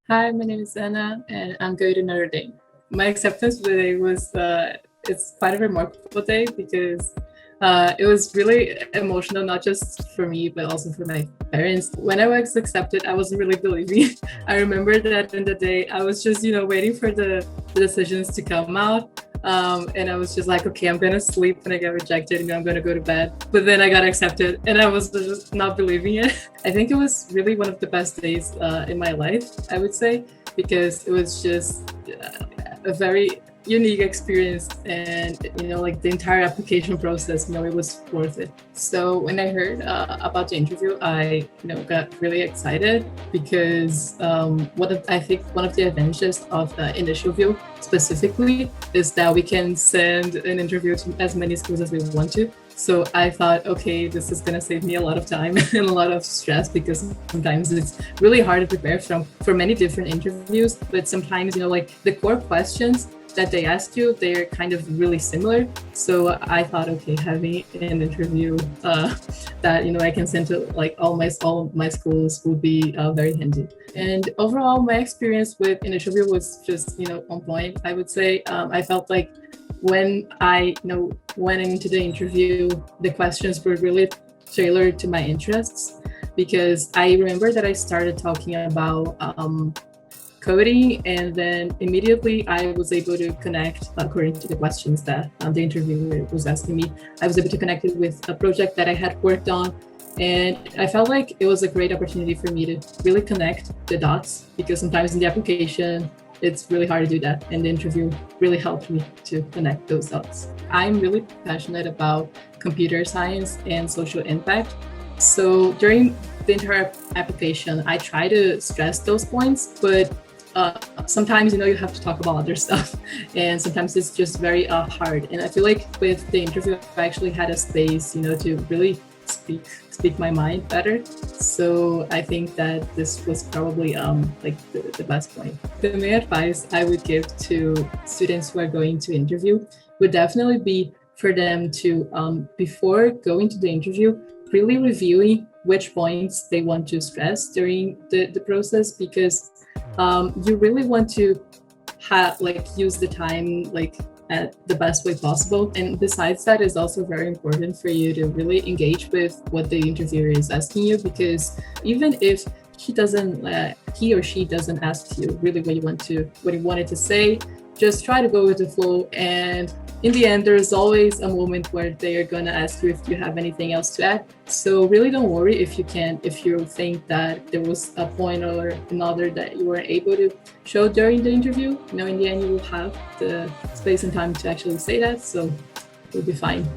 Hi, my name is Anna, and I'm going to Notre Dame. My acceptance today was it's quite a remarkable day because it was really emotional, not just for me but also for my parents. When I was accepted, I wasn't really believing. I remember that in the day I was just waiting for the decisions to come out. And I was just like, okay, I'm gonna sleep when I get rejected, I'm gonna go to bed. But then I got accepted, and I was just not believing it. I think it was really one of the best days in my life, I would say, because it was just a very unique experience, and like the entire application process, it was worth it. So when I heard about the interview, I got really excited because I think one of the advantages of the InitialView specifically is that we can send an interview to as many schools as we want to. So I thought, okay, this is gonna save me a lot of time and a lot of stress, because sometimes it's really hard to prepare for many different interviews. But sometimes, like the core questions that they ask you, they're kind of really similar. So I thought, okay, having an interview that I can send to like all my schools would be very handy. And overall, my experience with InitialView was just on point, I would say. I felt like when I went into the interview, the questions were really tailored to my interests, because I remember that I started talking about coding, and then immediately I was able to connect, according to the questions that the interviewer was asking me, I was able to connect it with a project that I had worked on. And I felt like it was a great opportunity for me to really connect the dots, because sometimes in the application, it's really hard to do that. And the interview really helped me to connect those dots. I'm really passionate about computer science and social impact. So during the entire application, I try to stress those points, but sometimes you have to talk about other stuff, and sometimes it's just very hard. And I feel like with the interview, I actually had a space to really speak my mind better. So I think that this was probably like the best point. The main advice I would give to students who are going to interview would definitely be for them to before going to the interview, really reviewing which points they want to stress during the process, because you really want to use the time at the best way possible. And besides that, is also very important for you to really engage with what the interviewer is asking you, because even if he or she doesn't ask you really what you wanted to say, just try to go with the flow. And in the end, there's always a moment where they are going to ask you if you have anything else to add. So really don't worry if you think that there was a point or another that you weren't able to show during the interview. In the end, you will have the space and time to actually say that. So you'll be fine.